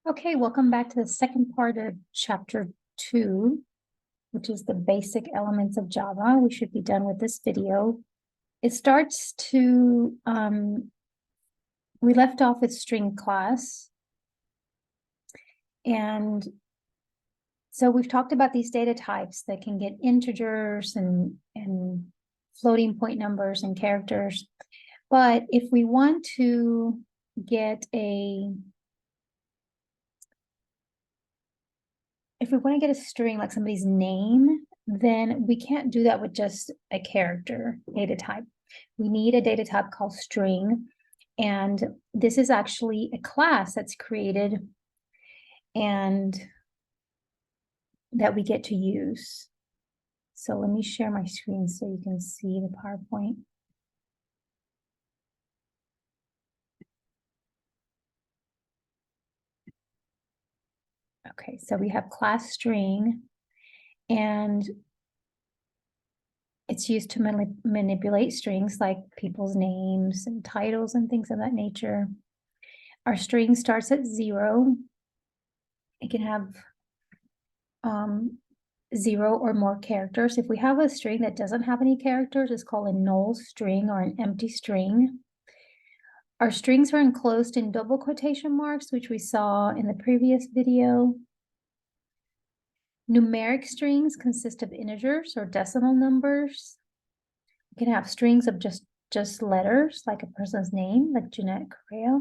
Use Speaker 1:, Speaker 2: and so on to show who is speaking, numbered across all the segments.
Speaker 1: Okay, welcome back to the second part of chapter 2, which is the basic elements of Java. We should be done with this video. It starts to, we left off with string class. And so we've talked about these data types that can get integers and floating point numbers and characters. But if we want to get a string like somebody's name, then we can't do that with just a character data type. We need a data type called string. And this is actually a class that's created and that we get to use. So let me share my screen so you can see the PowerPoint. Okay, so we have class string, and it's used to manipulate strings like people's names and titles and things of that nature. Our string starts at 0. It can have 0 or more characters. If we have a string that doesn't have any characters, it's called a null string or an empty string. Our strings are enclosed in double quotation marks, which we saw in the previous video. Numeric strings consist of integers or decimal numbers. We can have strings of just letters, like a person's name, like Serrano-Correa.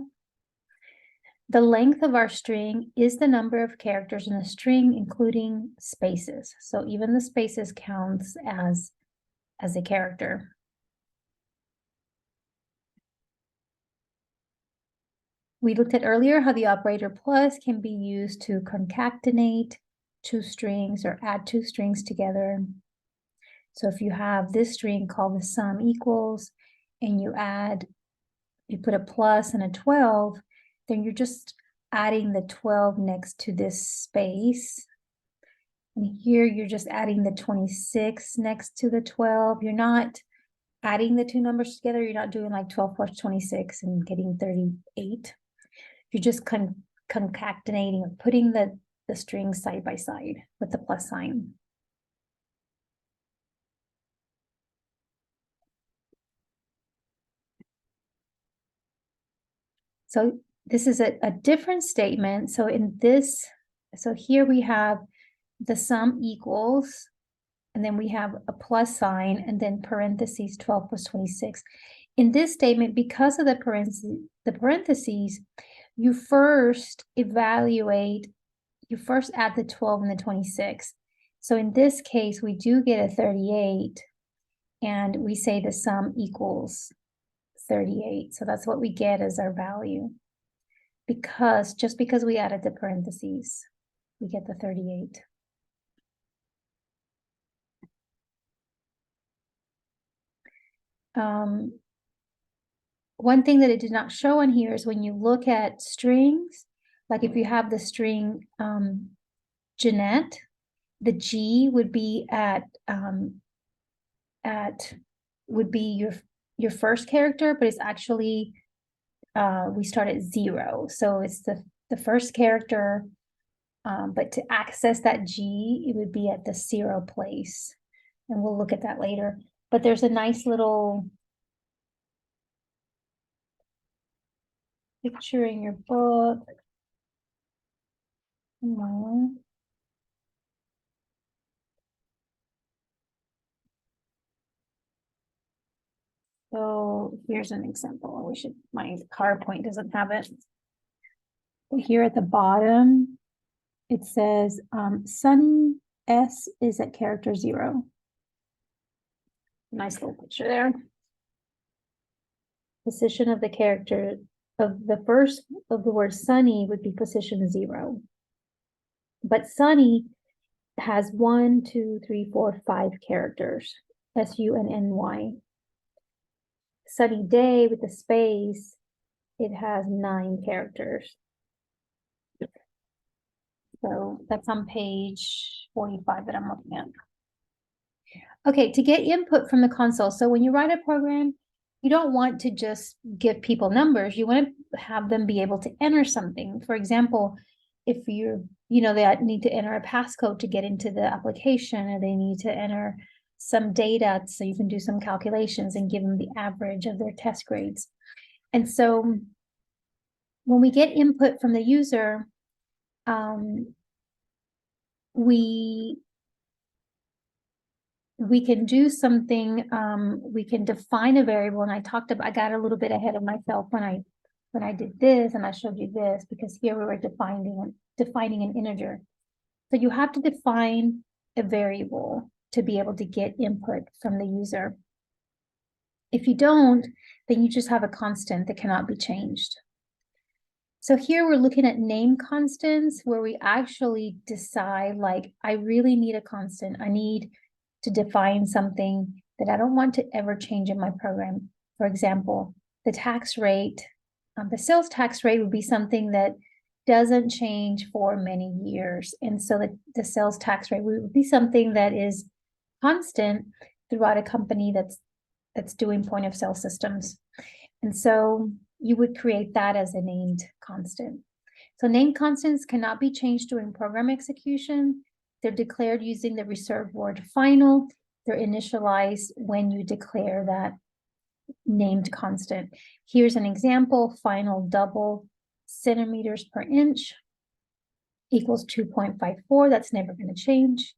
Speaker 1: The length of our string is the number of characters in the string, including spaces. So even the spaces counts as a character. We looked at earlier how the operator plus can be used to concatenate two strings or add two strings together. So if you have this string called the sum equals, and you put a plus and a 12, then you're just adding the 12 next to this space. And here you're just adding the 26 next to the 12. You're not adding the two numbers together. You're not doing like 12 plus 26 and getting 38. You're just concatenating or putting the strings side by side with the plus sign. So this is a different statement. So here we have the sum equals, and then we have a plus sign, and then parentheses 12 plus 26. In this statement, because of the parentheses, you first add the 12 and the 26. So in this case, we do get a 38, and we say the sum equals 38. So that's what we get as our value. Just because we added the parentheses, we get the 38. One thing that it did not show in here is when you look at strings, like if you have the string Jeanette, the G would be would be your first character, but it's actually we start at 0, so it's the first character, but to access that G, it would be at the 0 place, and we'll look at that later. But there's a nice little picture in your book. So here's an example. My PowerPoint doesn't have it. But here at the bottom, it says Sunny S is at character 0. Nice little picture there. Position of the character of the first of the word Sunny would be position 0. But Sunny has 1, 2, 3, 4, 5 characters. SUNNY. Sunny Day with the space, it has 9 characters. So that's on page 45 that I'm looking at. Okay, to get input from the console. So when you write a program, you don't want to just give people numbers. You want to have them be able to enter something. For example, if they need to enter a passcode to get into the application, or they need to enter some data so you can do some calculations and give them the average of their test grades. And so when we get input from the user, we can do something, we can define a variable, and I got a little bit ahead of myself when I did this, and I showed you this, because here we were defining an integer. So you have to define a variable to be able to get input from the user. If you don't, then you just have a constant that cannot be changed. So here we're looking at name constants, where we actually decide, like, I really need a constant. I need to define something that I don't want to ever change in my program. For example, the tax rate, the sales tax rate would be something that doesn't change for many years. And so the sales tax rate would be something that is constant throughout a company that's doing point of sale systems. And so you would create that as a named constant. So named constants cannot be changed during program execution. They're declared using the reserved word final. They're initialized when you declare that named constant. Here's an example: final double centimeters per inch equals 2.54. That's never going to change.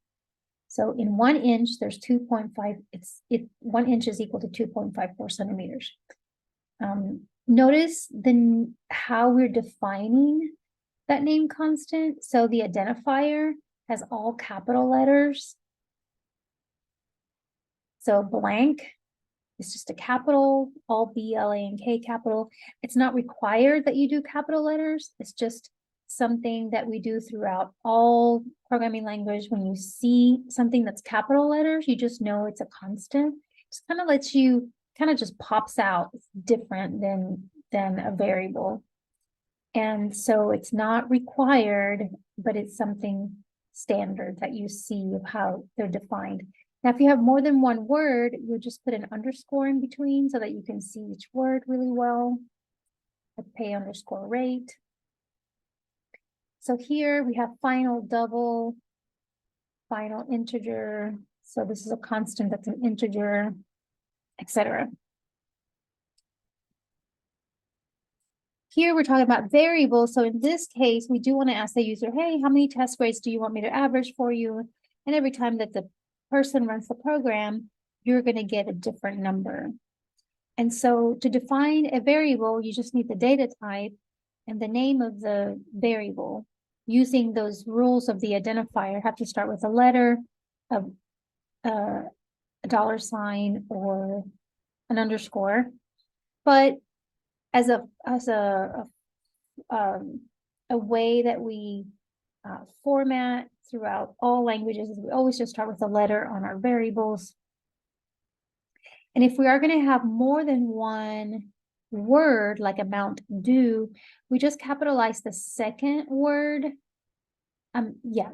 Speaker 1: So in 1 inch, there's 2.5. 1 inch is equal to 2.54 centimeters. Notice how we're defining that name constant. So the identifier has all capital letters. So blank is just a capital, all B, L, A, and K capital. It's not required that you do capital letters. It's just something that we do throughout all programming language. When you see something that's capital letters, you just know it's a constant. It kind of lets you, kind of just pops out. It's different than a variable. And so it's not required, but it's something standard that you see of how they're defined. Now, if you have more than one word, you'll just put an underscore in between so that you can see each word really well. Like pay underscore rate. So here we have final double, final integer. So this is a constant that's an integer, etc. Here we're talking about variables. So in this case, we do want to ask the user, hey, how many test grades do you want me to average for you? And every time that the person runs the program, you're going to get a different number. And so to define a variable, you just need the data type and the name of the variable. Using those rules of the identifier, have to start with a letter, a dollar sign, or an underscore. But as a way that we format throughout all languages is we always just start with a letter on our variables. And if we are going to have more than one word, like amount due, we just capitalize the second word.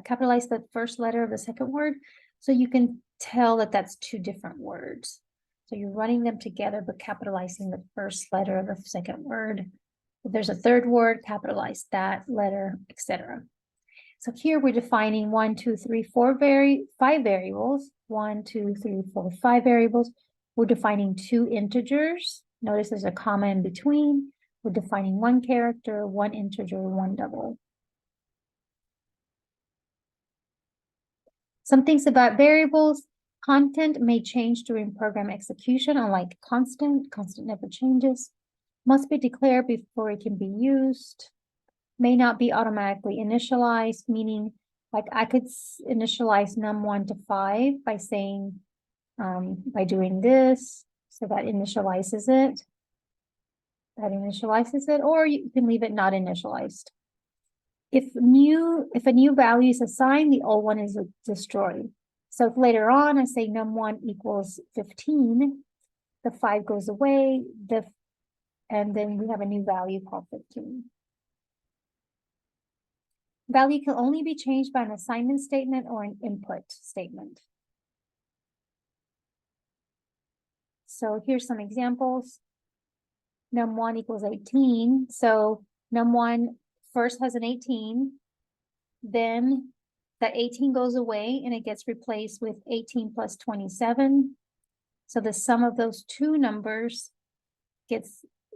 Speaker 1: Capitalize the first letter of the second word, so you can tell that that's two different words. So you're running them together, but capitalizing the first letter of the second word. If there's a third word, capitalize that letter, etc. So here we're defining 1, 2, 3, 4, 5 variables. 1, 2, 3, 4, 5 variables. We're defining 2 integers. Notice there's a comma in between. We're defining 1 character, 1 integer, 1 double. Some things about variables: content may change during program execution, unlike constant. Constant never changes. Must be declared before it can be used. May not be automatically initialized, meaning like I could initialize num1 to 5 by saying, by doing this. So that initializes it. Or you can leave it not initialized. If a new value is assigned, the old one is destroyed. So if later on I say num1 equals 15, the 5 goes away, and then we have a new value called 15. Value can only be changed by an assignment statement or an input statement. So here's some examples. Num1 equals 18. So num1 first has an 18. then that 18 goes away and it gets replaced with 18 plus 27. So the sum of those two numbers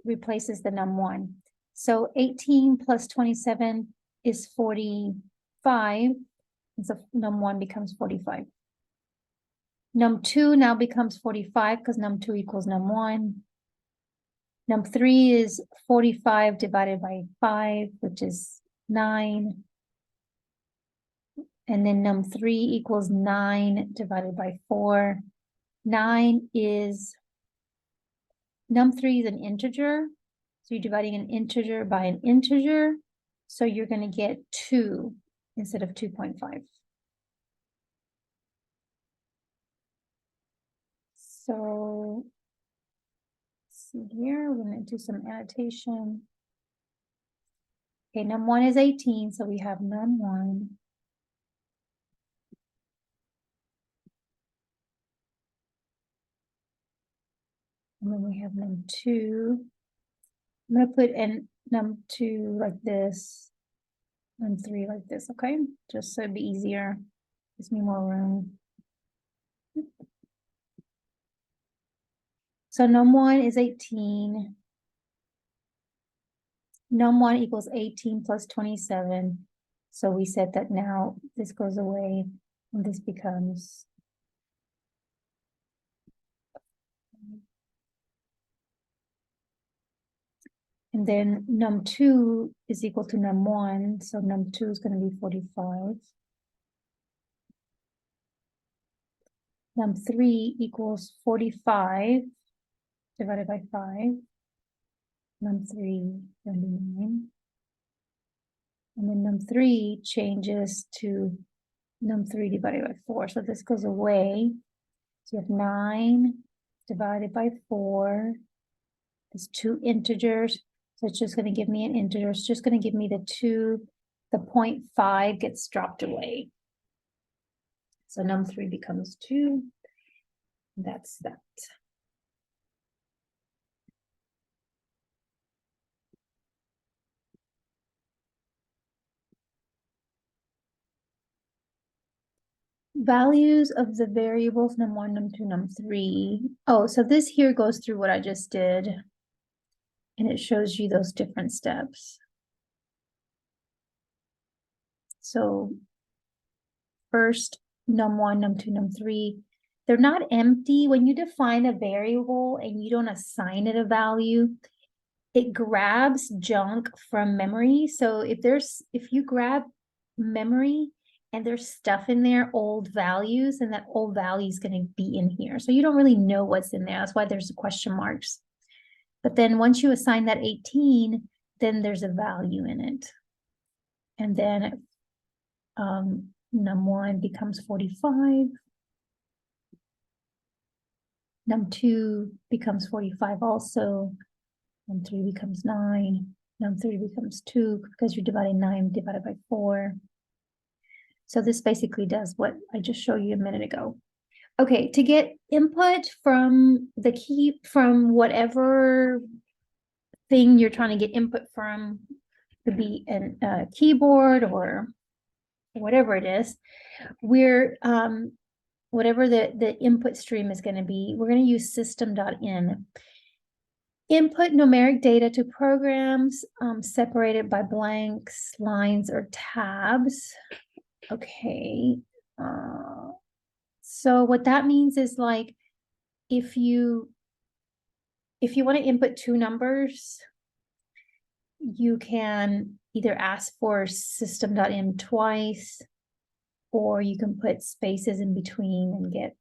Speaker 1: replaces the num1. So 18 plus 27 is 45. And so num1 becomes 45. Num2 now becomes 45 because num2 equals num1. Num3 is 45 divided by 5, which is 9. And then num3 equals 9 divided by 4. 9 is, num3 is an integer. So you're dividing an integer by an integer. So you're going to get 2 instead of 2.5. So let's see here, we're going to do some annotation. Okay, num1 is 18, so we have num1. And then we have num2. I'm going to put in num2 like this, num3 like this, okay? Just so it'd be easier. Gives me more room. So num1 is 18. Num1 equals 18 plus 27. So we said that now this goes away and this becomes and then num2 is equal to num1, so num2 is going to be 45. Num3 equals 45 divided by 5. Num3, 29. And then num3 changes to num3 divided by 4. So this goes away. So you have 9 divided by 4. There's two integers. So it's just going to give me an integer. It's just going to give me the 2. The 0.5 gets dropped away. So num3 becomes 2. That's that. Values of the variables num1, num2, num3. Oh, so this here goes through what I just did. And it shows you those different steps. So first, num1, num2, num3, they're not empty. When you define a variable and you don't assign it a value, it grabs junk from memory. So if you grab memory and there's stuff in there, old values, and that old value is going to be in here. So you don't really know what's in there. That's why there's question marks. But then once you assign that 18, then there's a value in it. And then num1 becomes 45. Num2 becomes 45 also. Num3 becomes 9. Num3 becomes 2 because you're dividing 9 divided by 4. So this basically does what I just showed you a minute ago. Okay, to get input from the key, from whatever thing you're trying to get input from, could be a keyboard or whatever it is, we're whatever the input stream is going to be, we're going to use system.in. Input numeric data to programs separated by blanks, lines, or tabs. Okay. So what that means is like if you want to input two numbers, you can either ask for system.in twice, or you can put spaces in between and get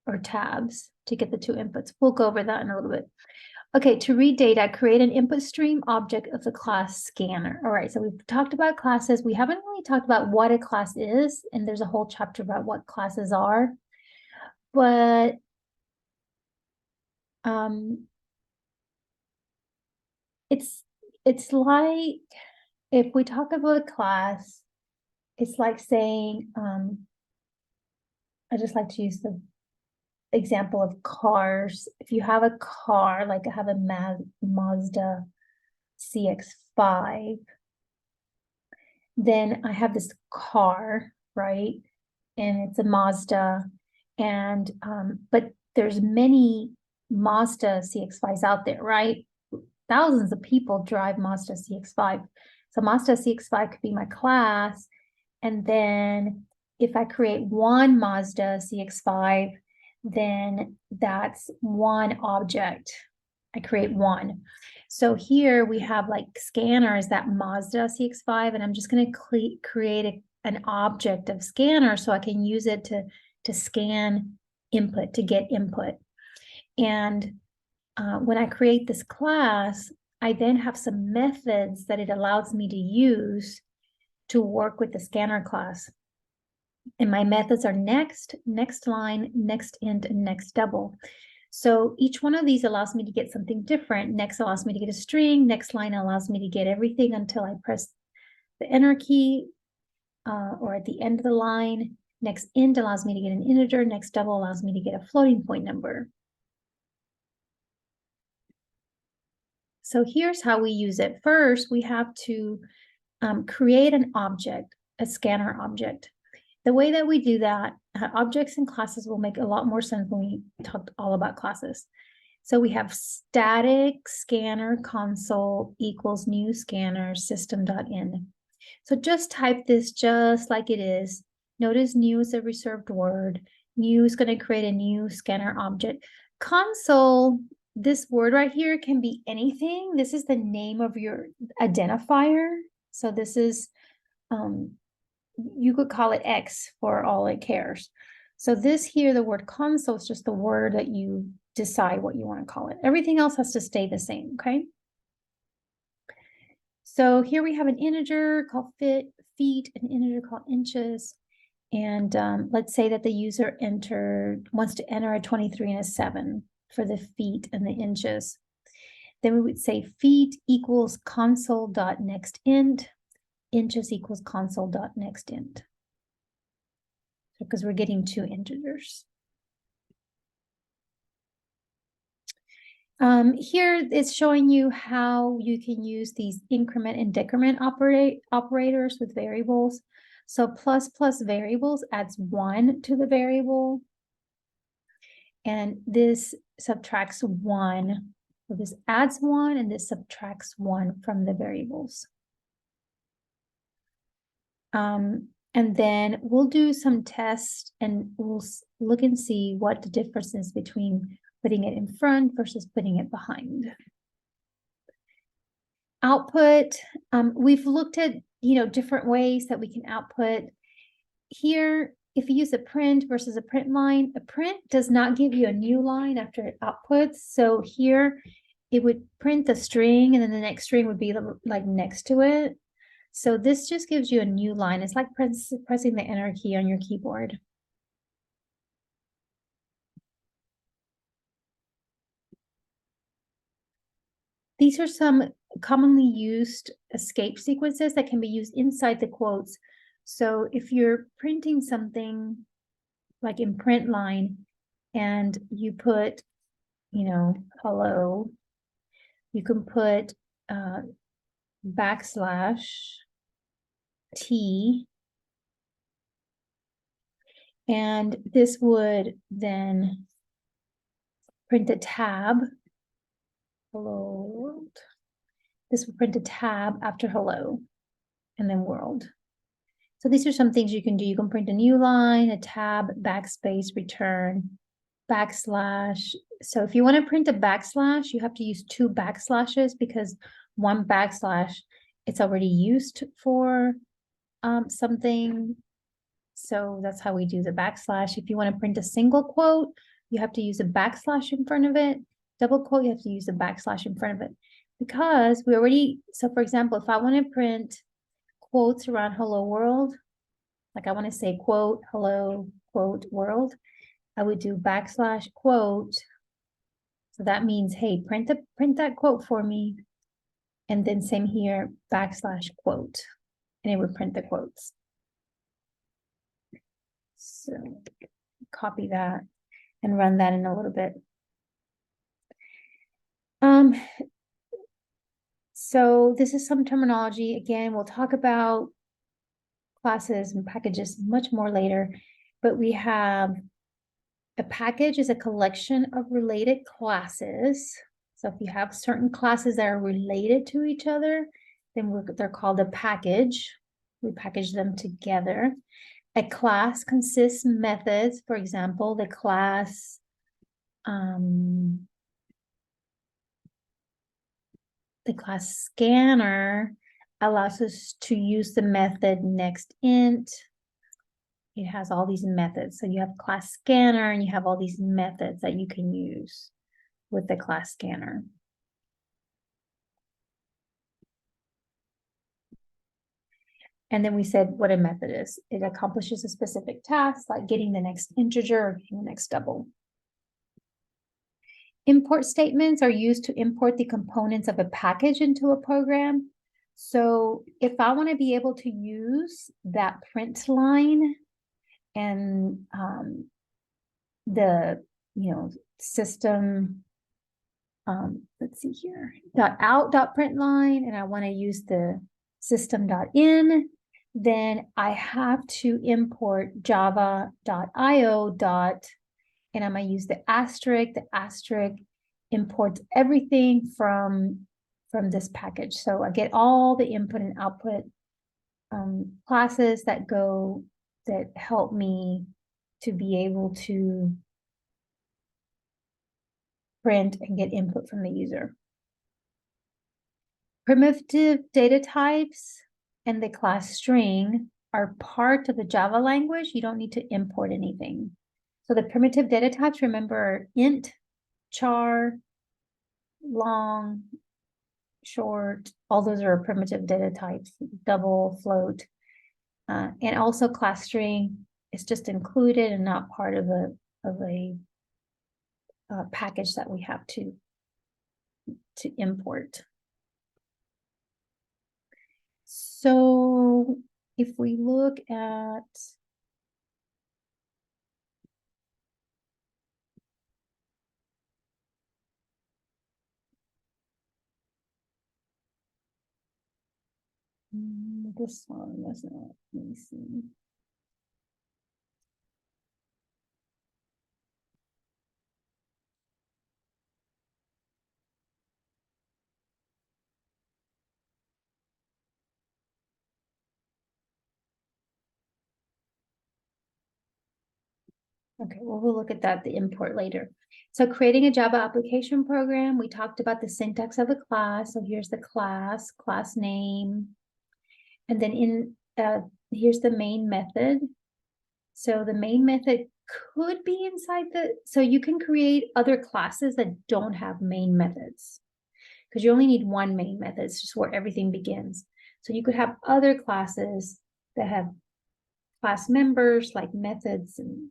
Speaker 1: or tabs to get the two inputs. We'll go over that in a little bit. Okay, to read data, create an input stream object of the class scanner. All right, so we've talked about classes. We haven't really talked about what a class is, and there's a whole chapter about what classes are. But it's like, if we talk about a class, it's like saying, I just like to use the example of cars. If you have a car, like I have a Mazda CX-5, then I have this car, right? And it's a Mazda. And but there's many Mazda CX-5s out there, right? Thousands of people drive Mazda CX-5. So Mazda CX-5 could be my class. And then if I create one Mazda CX-5, then that's one object. I create one. So here we have like scanners, that Mazda CX-5, and I'm just going to create an object of scanner so I can use it to scan input, to get input. And when I create this class, I then have some methods that it allows me to use to work with the scanner class. And my methods are next, next line, next int, and next double. So each one of these allows me to get something different. Next allows me to get a string. Next line allows me to get everything until I press the enter key or at the end of the line. Next int allows me to get an integer. Next double allows me to get a floating point number. So here's how we use it. First, we have to create an object, a scanner object. The way that we do that, objects and classes will make a lot more sense when we talk all about classes. So we have static scanner console equals new scanner system.in. So just type this just like it is. Notice new is a reserved word. New is going to create a new scanner object. Console, this word right here can be anything. This is the name of your identifier. So this is, you could call it X for all it cares. So this here, the word console is just the word that you decide what you want to call it. Everything else has to stay the same, okay? So here we have an integer called feet, an integer called inches. And let's say that the user wants to enter a 23 and a 7 for the feet and the inches. Then we would say feet equals console.nextInt. Inches equals console.nextInt. Because we're getting two integers. Here it's showing you how you can use these increment and decrement operators with variables. So plus variables adds 1 to the variable. And this subtracts 1. So this adds 1 and this subtracts 1 from the variables. And then we'll do some tests and we'll look and see what the difference is between putting it in front versus putting it behind. Output, we've looked at, different ways that we can output. Here, if you use a print versus a print line, a print does not give you a new line after it outputs. So here it would print the string and then the next string would be like next to it. So this just gives you a new line. It's like pressing the enter key on your keyboard. These are some commonly used escape sequences that can be used inside the quotes. So if you're printing something like in print line and you put, hello, you can put \T, and this would then print a tab. Hello world. This will print a tab after hello and then world. So these are some things you can do. You can print a new line, a tab, backspace, return, backslash. So if you want to print a backslash, you have to use 2 backslashes because one backslash, it's already used for something. So that's how we do the backslash. If you want to print a single quote, you have to use a backslash in front of it. Double quote, you have to use a backslash in front of it. Because we already, so for example, if I want to print quotes around hello world, like I want to say quote, hello, quote, world, I would do backslash quote. So that means, hey, print that quote for me. And then same here, backslash quote. And it would print the quotes. So copy that and run that in a little bit. So this is some terminology. Again, we'll talk about classes and packages much more later, but we have a package is a collection of related classes. So if you have certain classes that are related to each other, then they're called a package. We package them together. A class consists methods. For example, the class scanner allows us to use the method next int. It has all these methods. So you have class scanner and you have all these methods that you can use with the class scanner. And then we said what a method is. It accomplishes a specific task, like getting the next integer or getting the next double. Import statements are used to import the components of a package into a program. So if I want to be able to use that print line and the system, let's see here, .out.println, and I want to use the system.in, then I have to import java.io. And I'm going to use the asterisk. The asterisk imports everything from this package. So I get all the input and output classes that help me to be able to print and get input from the user. Primitive data types and the class string are part of the Java language. You don't need to import anything. So the primitive data types, remember, int, char, long, short, all those are primitive data types, double, float. And also class string is just included and not part of a package that we have to import. So if we look at this one, let me see. Okay, well, we'll look at that, the import later. So creating a Java application program, we talked about the syntax of a class. So here's the class name. And then here's the main method. So the main method could be inside so you can create other classes that don't have main methods, because you only need one main method. It's just where everything begins. So you could have other classes that have class members like methods and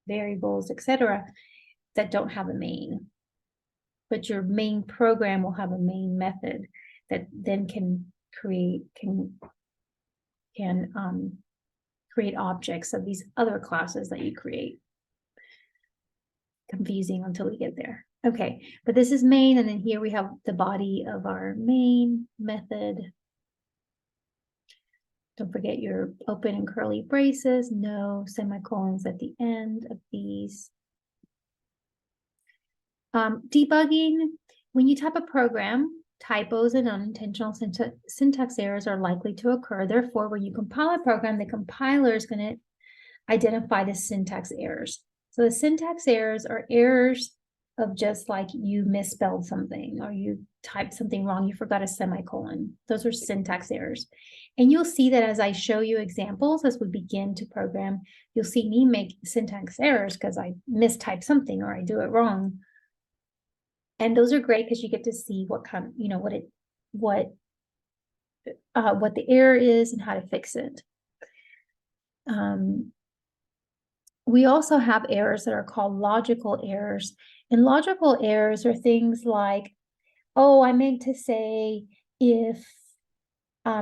Speaker 1: variables, etc., that don't have a main. But your main program will have a main method that then can create objects of these other classes that you create. Confusing until we get there. Okay, but this is main, and then here we have the body of our main method. Don't forget your open and curly braces, no semicolons at the end of these. Debugging, when you type a program, typos and unintentional syntax errors are likely to occur. Therefore, when you compile a program, the compiler is going to identify the syntax errors. So the syntax errors are errors of just like you misspelled something or you typed something wrong, you forgot a semicolon. Those are syntax errors. And you'll see that as I show you examples, as we begin to program, you'll see me make syntax errors because I mistype something or I do it wrong. And those are great because you get to see what kind, what the error is and how to fix it. We also have errors that are called logical errors. And logical errors are things like, oh, I meant to say if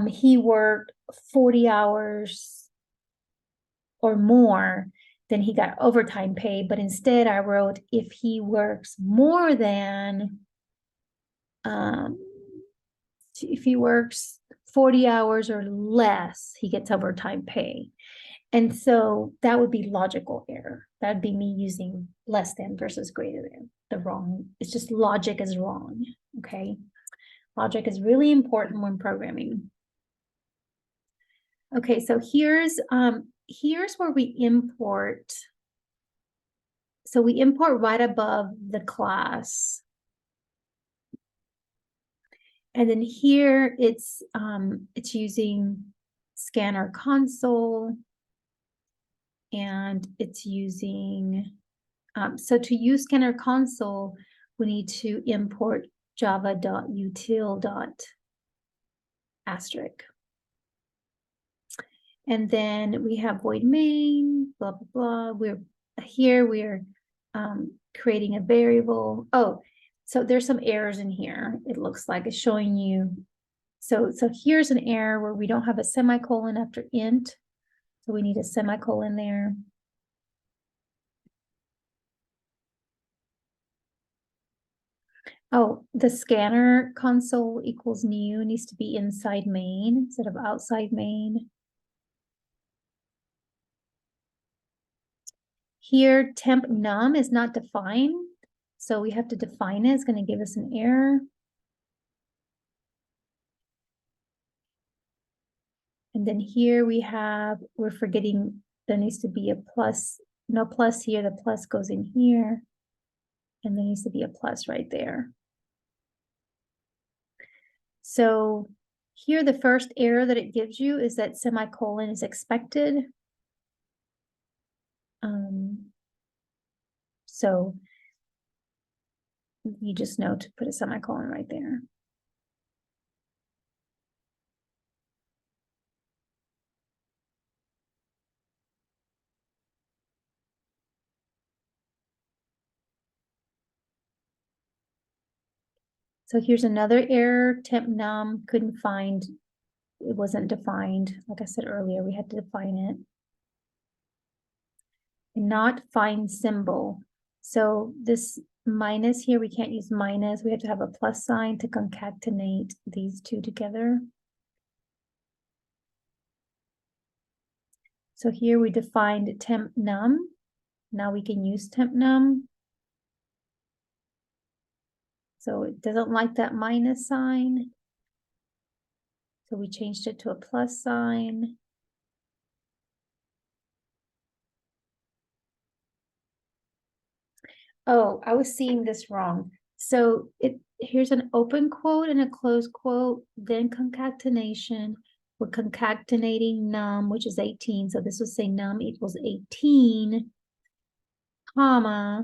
Speaker 1: he worked 40 hours or more, then he got overtime pay. But instead I wrote, if he works more than, if he works 40 hours or less, he gets overtime pay. And so that would be logical error. That'd be me using less than versus greater than. The wrong, it's just logic is wrong, okay? Logic is really important when programming. Okay, so here's where we import. So we import right above the class. And then here it's using scanner console, and it's using, so to use scanner console, we need to import java.util.asterisk. And then we have void main, blah, blah, blah. We're creating a variable. Oh, so there's some errors in here. It looks like it's showing you. So here's an error where we don't have a semicolon after int. So we need a semicolon there. Oh, the scanner console equals new needs to be inside main instead of outside main. Here, temp num is not defined, so we have to define it. It's going to give us an error. And then here we're forgetting there needs to be a plus, no plus here, the plus goes in here. And there needs to be a plus right there. So here, the first error that it gives you is that semicolon is expected. So you just know to put a semicolon right there. So here's another error, temp num couldn't find, it wasn't defined. Like I said earlier, we had to define it. And not find symbol. So this minus here, we can't use minus. We have to have a plus sign to concatenate these two together. So here we defined temp num. Now we can use temp num. So it doesn't like that minus sign. So we changed it to a plus sign. Oh, I was seeing this wrong. So here's an open quote and a closed quote, then concatenation. We're concatenating num, which is 18. So this will say num equals 18, comma,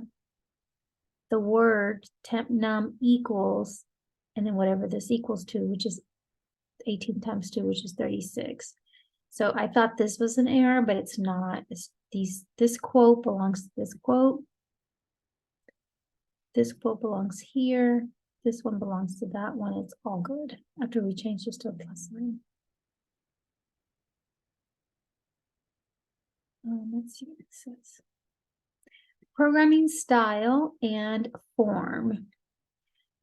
Speaker 1: the word temp num equals, and then whatever this equals to, which is 18 times 2, which is 36. So I thought this was an error, but it's not. It's this quote belongs to this quote. This quote belongs here. This one belongs to that one. It's all good after we change this to a plus sign. Let's see what it says. Programming style and form.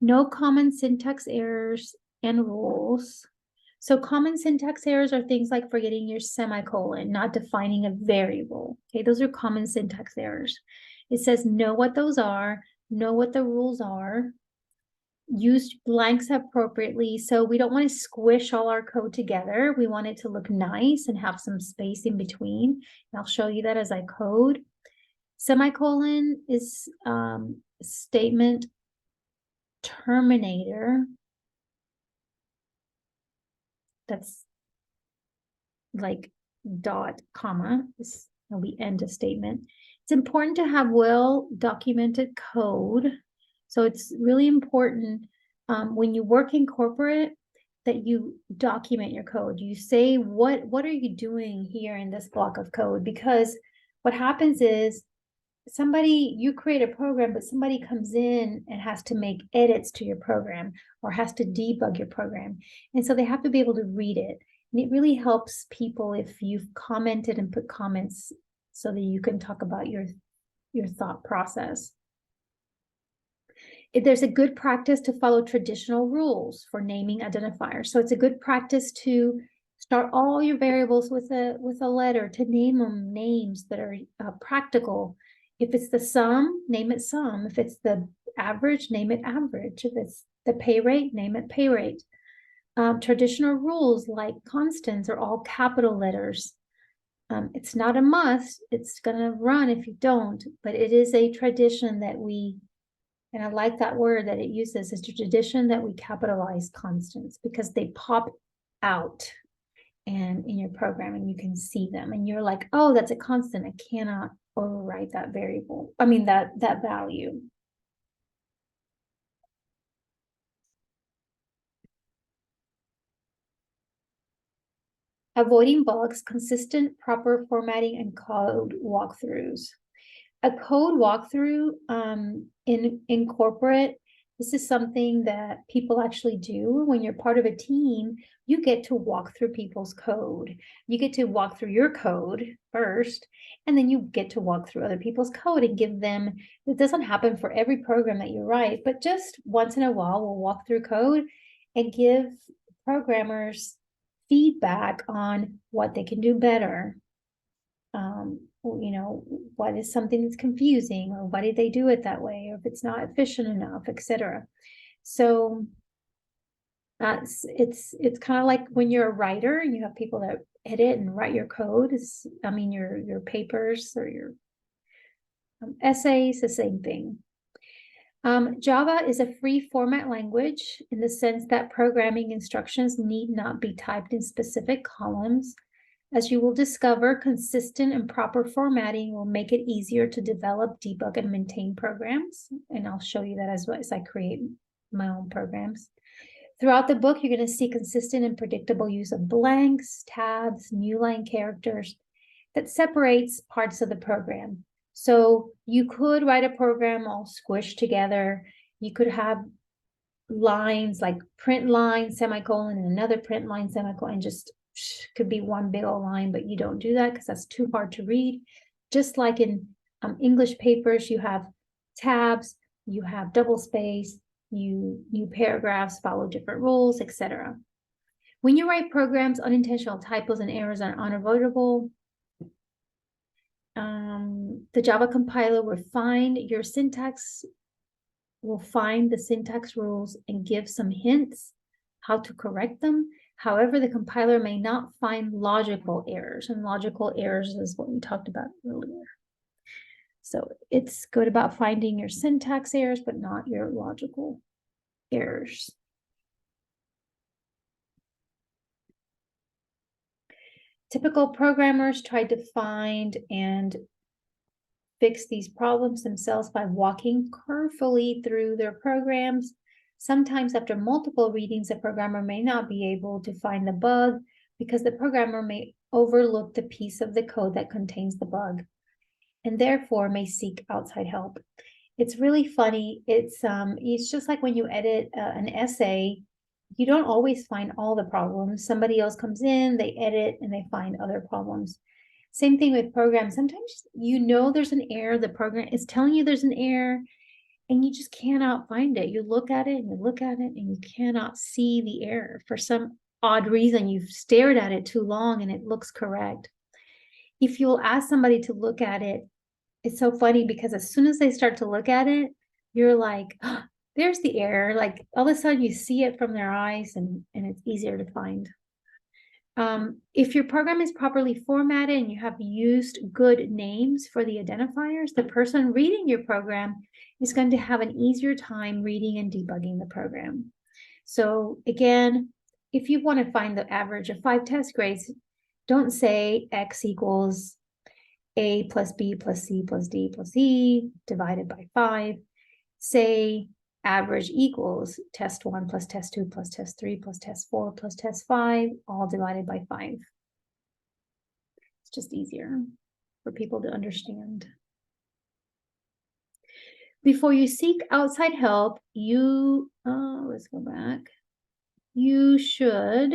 Speaker 1: No common syntax errors and rules. So common syntax errors are things like forgetting your semicolon, not defining a variable. Okay, those are common syntax errors. It says know what those are, know what the rules are, use blanks appropriately. So we don't want to squish all our code together. We want it to look nice and have some space in between. And I'll show you that as I code. Semicolon is statement terminator. That's like dot, comma. This will be end of statement. It's important to have well documented code. So it's really important when you work in corporate that you document your code. You say, what are you doing here in this block of code? Because what happens is you create a program, but somebody comes in and has to make edits to your program or has to debug your program. And so they have to be able to read it. And it really helps people if you've commented and put comments so that you can talk about your thought process. there's a good practice to follow traditional rules for naming identifiers. So it's a good practice to start all your variables with a letter, to name them names that are practical. If it's the sum, name it sum. If it's the average, name it average. If it's the pay rate, name it pay rate. Traditional rules like constants are all capital letters. It's not a must. It's going to run if you don't, but it is a tradition that we, and I like that word that it uses, it's a tradition that we capitalize constants because they pop out and in your program and you can see them and you're like, oh, that's a constant. I cannot overwrite that variable. I mean, that value. Avoiding bugs, consistent, proper formatting, and code walkthroughs. A code walkthrough in corporate, this is something that people actually do. When you're part of a team, you get to walk through people's code. You get to walk through your code first, and then you get to walk through other people's code and give them, it doesn't happen for every program that you write, but just once in a while, we'll walk through code and give programmers feedback on what they can do better. You know, what is something that's confusing, or why did they do it that way, or if it's not efficient enough, etc. So it's kind of like when you're a writer and you have people that edit and write your code. I mean, your papers or your essays, the same thing. Java is a free format language in the sense that programming instructions need not be typed in specific columns. As you will discover, consistent and proper formatting will make it easier to develop, debug, and maintain programs. And I'll show you that as well as I create my own programs. Throughout the book, you're going to see consistent and predictable use of blanks, tabs, new line characters that separates parts of the program. So you could write a program all squished together. You could have lines like print line, semicolon, and another print line, semicolon, just could be one big old line, but you don't do that because that's too hard to read. Just like in English papers, you have tabs, you have double space, new paragraphs follow different rules, etc. When you write programs, unintentional typos and errors are unavoidable. The Java compiler will find the syntax rules and give some hints how to correct them. However, the compiler may not find logical errors, and logical errors is what we talked about earlier. So it's good about finding your syntax errors, but not your logical errors. Typical programmers try to find and fix these problems themselves by walking carefully through their programs. Sometimes after multiple readings, the programmer may not be able to find the bug because the programmer may overlook the piece of the code that contains the bug and therefore may seek outside help. It's really funny. It's just like when you edit an essay, you don't always find all the problems. Somebody else comes in, they edit, and they find other problems. Same thing with programs. Sometimes you know there's an error, the program is telling you there's an error, and you just cannot find it. You look at it and you look at it and you cannot see the error. For some odd reason, you've stared at it too long and it looks correct. If you'll ask somebody to look at it, it's so funny because as soon as they start to look at it, you're like, oh, there's the error. Like all of a sudden you see it from their eyes and it's easier to find. If your program is properly formatted and you have used good names for the identifiers, the person reading your program is going to have an easier time reading and debugging the program. So again, if you want to find the average of 5 test grades, don't say X equals A plus B plus C plus D plus E divided by 5. Say average equals test 1 plus test 2 plus test 3 plus test 4 plus test 5, all divided by 5. It's just easier for people to understand. Before you seek outside help, let's go back. You should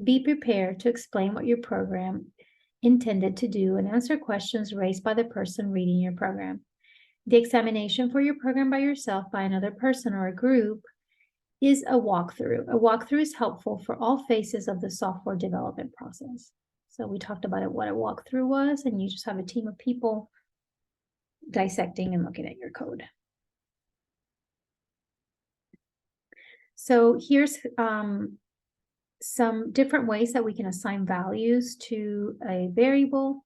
Speaker 1: be prepared to explain what your program intended to do and answer questions raised by the person reading your program. The examination for your program by yourself, by another person or a group, is a walkthrough. A walkthrough is helpful for all phases of the software development process. So we talked about what a walkthrough was, and you just have a team of people dissecting and looking at your code. So here's some different ways that we can assign values to a variable.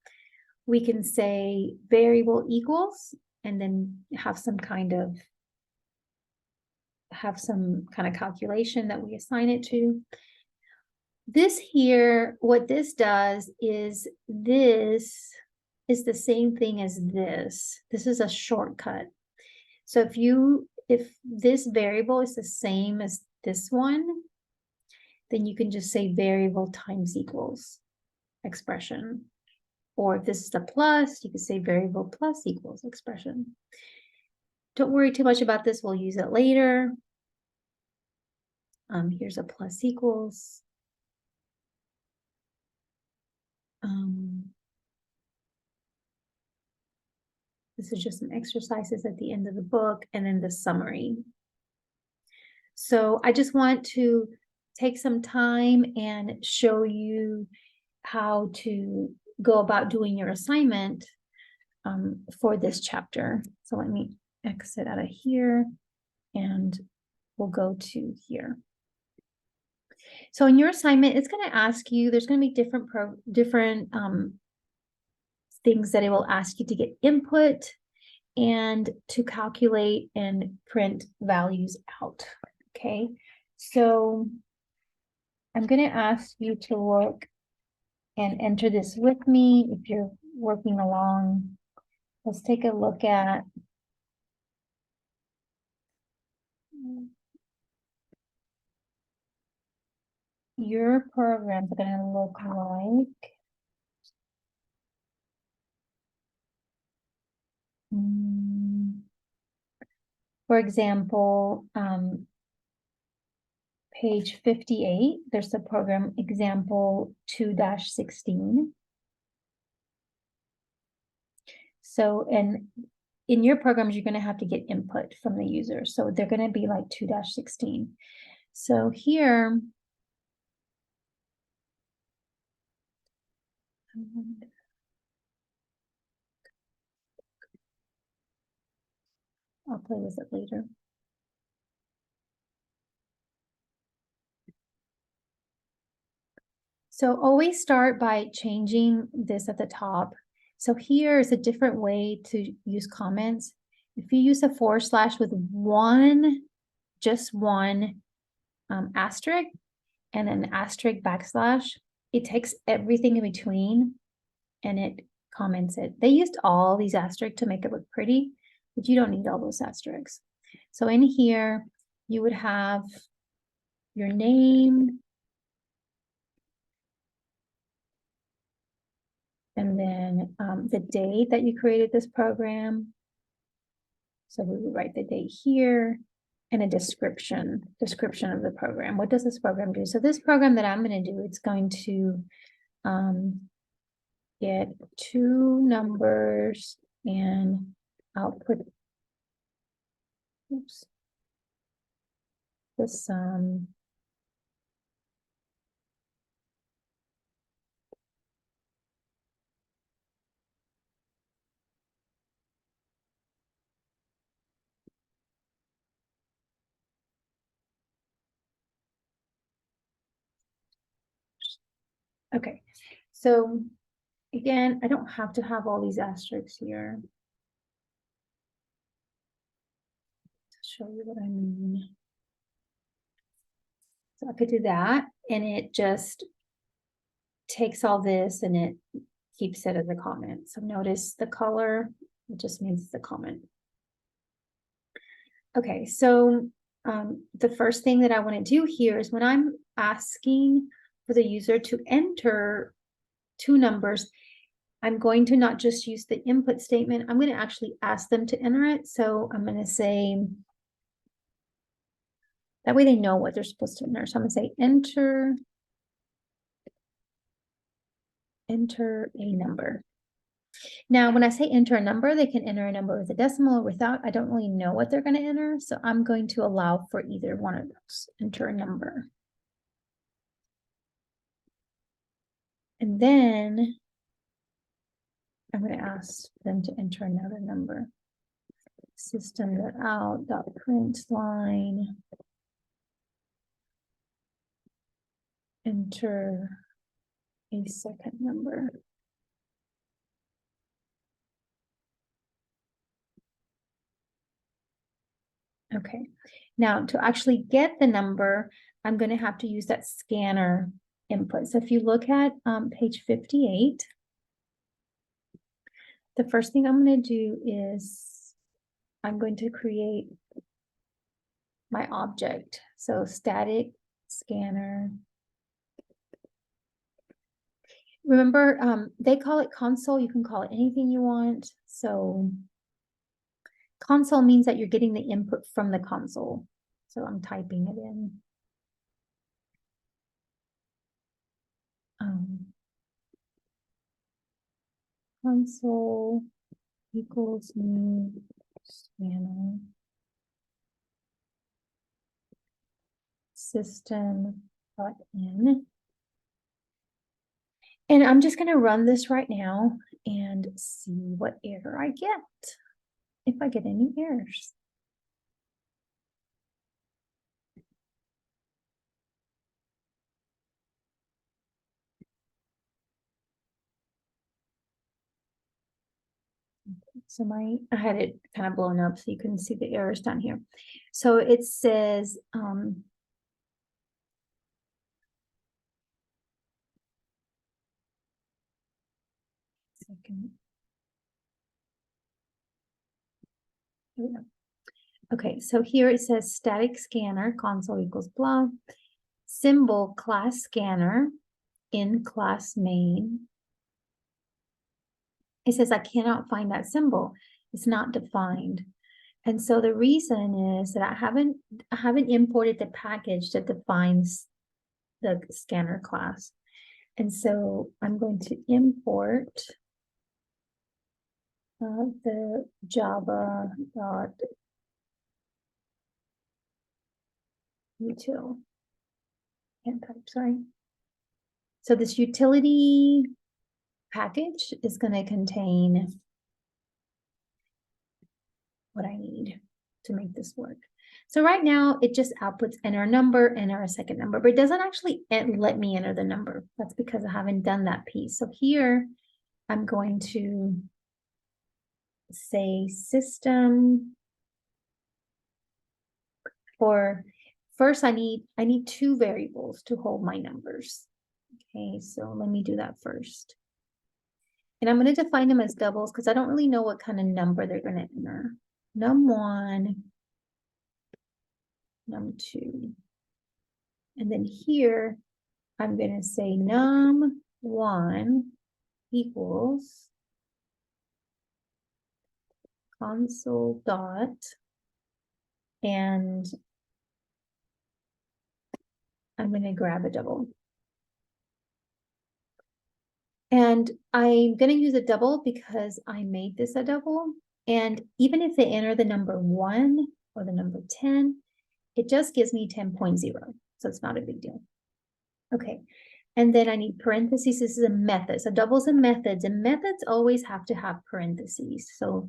Speaker 1: We can say variable equals, and then have some kind of calculation that we assign it to. This here, what this does is this is the same thing as this. This is a shortcut. So if this variable is the same as this one, then you can just say variable times equals expression. Or if this is a plus, you can say variable plus equals expression. Don't worry too much about this. We'll use it later. Here's a plus equals. This is just some exercises at the end of the book, and then the summary. So I just want to take some time and show you how to go about doing your assignment for this chapter. So let me exit out of here, and we'll go to here. So in your assignment, it's going to ask you, there's going to be different things that it will ask you to get input and to calculate and print values out. Okay, so I'm going to ask you to look and enter this with me if you're working along. Let's take a look at your programs are going to look like. For example, page 58, there's the program example 2-16. So, and in your programs, you're going to have to get input from the user. So they're going to be like 2-16. So here, I'll play with it later. So always start by changing this at the top. So here is a different way to use comments. If you use a / with just one asterisk and an asterisk \, it takes everything in between and it comments it. They used all these asterisks to make it look pretty, but you don't need all those asterisks. So in here, you would have your name, and then the date that you created this program. So we would write the date here, and a description of the program. What does this program do? So this program that I'm going to do, it's going to get 2 numbers and output, the sum. Okay, so again, I don't have to have all these asterisks here. To show you what I mean. So I could do that, and it just takes all this and it keeps it as a comment. So notice the color, it just means it's a comment. Okay, so the first thing that I want to do here is when I'm asking for the user to enter 2 numbers, I'm going to not just use the input statement, I'm going to actually ask them to enter it. So I'm going to say, that way they know what they're supposed to enter. So I'm going to say enter a number. Now, when I say enter a number, they can enter a number with a decimal or without. I don't really know what they're going to enter, so I'm going to allow for either one of those. Enter a number. And then I'm going to ask them to enter another number. System.out.print line. Enter a second number. Okay, now to actually get the number, I'm going to have to use that scanner input. So if you look at page 58, the first thing I'm going to do is I'm going to create my object. So static scanner. Remember, they call it console. You can call it anything you want. So console means that you're getting the input from the console. So I'm typing it in. Console equals new scanner system.in. And I'm just going to run this right now and see what error I get, if I get any errors. So I had it kind of blown up so you couldn't see the errors down here. So it says, second. Here we go. Okay, so here it says static scanner console equals blah, symbol class scanner in class main. It says I cannot find that symbol. It's not defined. And so the reason is that I haven't imported the package that defines the scanner class. And so I'm going to import the java.util. Can't type, sorry. So this utility package is going to contain what I need to make this work. So right now it just outputs enter a number, enter a second number, but it doesn't actually let me enter the number. That's because I haven't done that piece. So here I'm going to say system for first I need two variables to hold my numbers. Okay, so let me do that first. And I'm going to define them as doubles because I don't really know what kind of number they're going to enter. Num1, num2. And then here, I'm going to say num1 equals console dot, and I'm going to grab a double. And I'm going to use a double because I made this a double. And even if they enter the number 1 or the number 10, it just gives me 10.0. So it's not a big deal. Okay. And then I need parentheses. This is a method. So doubles and methods always have to have parentheses. So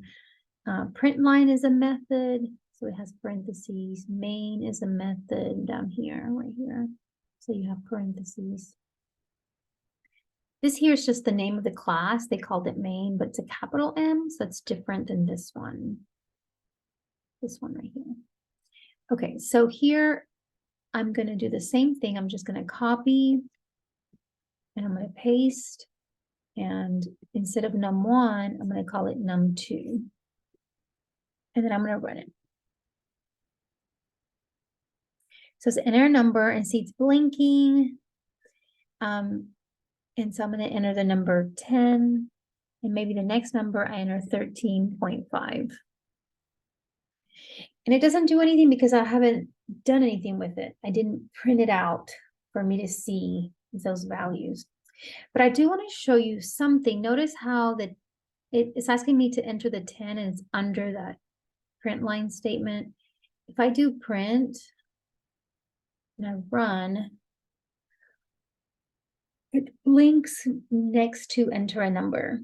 Speaker 1: print line is a method. So it has parentheses. Main is a method down here, right here. So you have parentheses. This here is just the name of the class. They called it main, but it's a capital M, so it's different than this one. This one right here. Okay, so here I'm going to do the same thing. I'm just going to copy and I'm going to paste. And instead of num1, I'm going to call it num2. And then I'm going to run it. So it's enter a number and see it's blinking. And so I'm going to enter the number 10, and maybe the next number I enter 13.5. And it doesn't do anything because I haven't done anything with it. I didn't print it out for me to see those values. But I do want to show you something. Notice how the it's asking me to enter the 10 and it's under that print line statement. If I do print and I run, it blinks next to enter a number.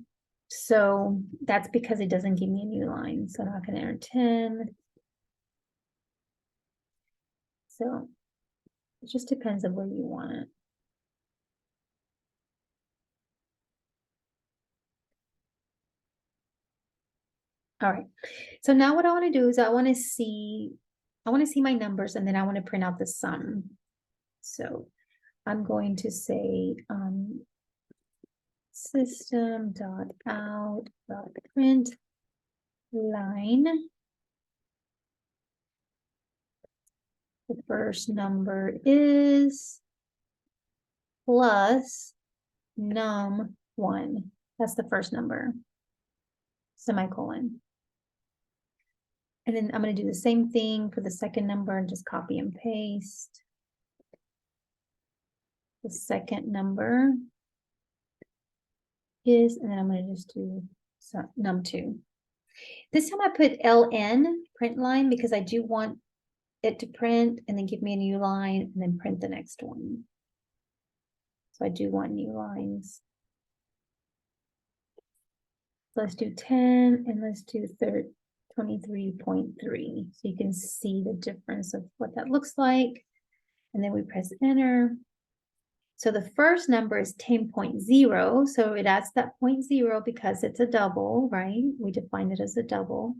Speaker 1: So that's because it doesn't give me a new line. So now I can enter 10. So it just depends on where you want it. All right. So now what I want to do is I want to see my numbers and then I want to print out the sum. So I'm going to say system.out.print line. The first number is plus num1. That's the first number. Semicolon. And then I'm going to do the same thing for the second number and just copy and paste. The second number is, and then I'm going to just do num2. This time I put ln, print line, because I do want it to print and then give me a new line and then print the next one. So I do want new lines. So let's do 10 and let's do 23.3. So you can see the difference of what that looks like. And then we press enter. So the first number is 10.0. So it adds that 0.0 because it's a double, right? We defined it as a double.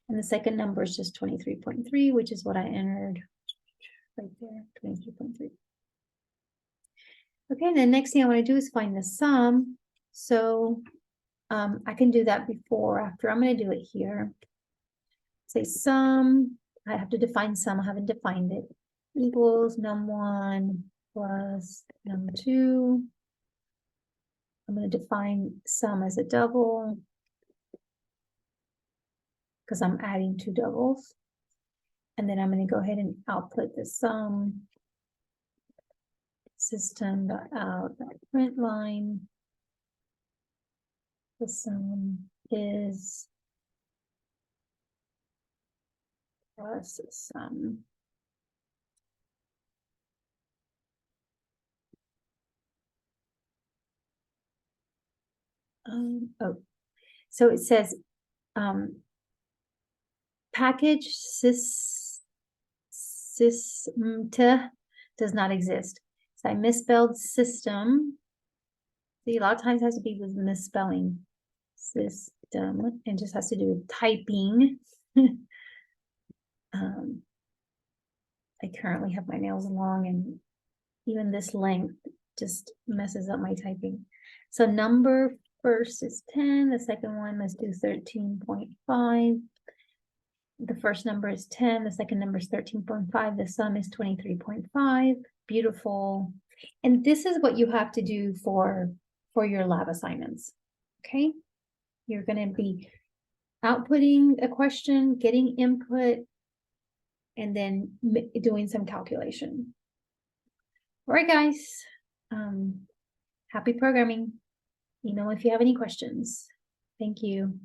Speaker 1: And the second number is just 23.3, which is what I entered right there, 23.3. Okay, and the next thing I want to do is find the sum. So I can do that before or after. I'm going to do it here. Say sum. I have to define sum. I haven't defined it. Equals num1 plus num2. I'm going to define sum as a double because I'm adding two doubles. And then I'm going to go ahead and output the sum. System.out.print line. The sum is plus sum. So it says package system does not exist. So I misspelled system. See, a lot of times it has to be with misspelling. System, and just has to do with typing. I currently have my nails long and even this length just messes up my typing. So number first is 10, the second one, let's do 13.5. The first number is 10, the second number is 13.5, the sum is 23.5. Beautiful. And this is what you have to do for your lab assignments. Okay, you're going to be outputting a question, getting input, and then doing some calculation. All right, guys. Happy programming. If you have any questions. Thank you.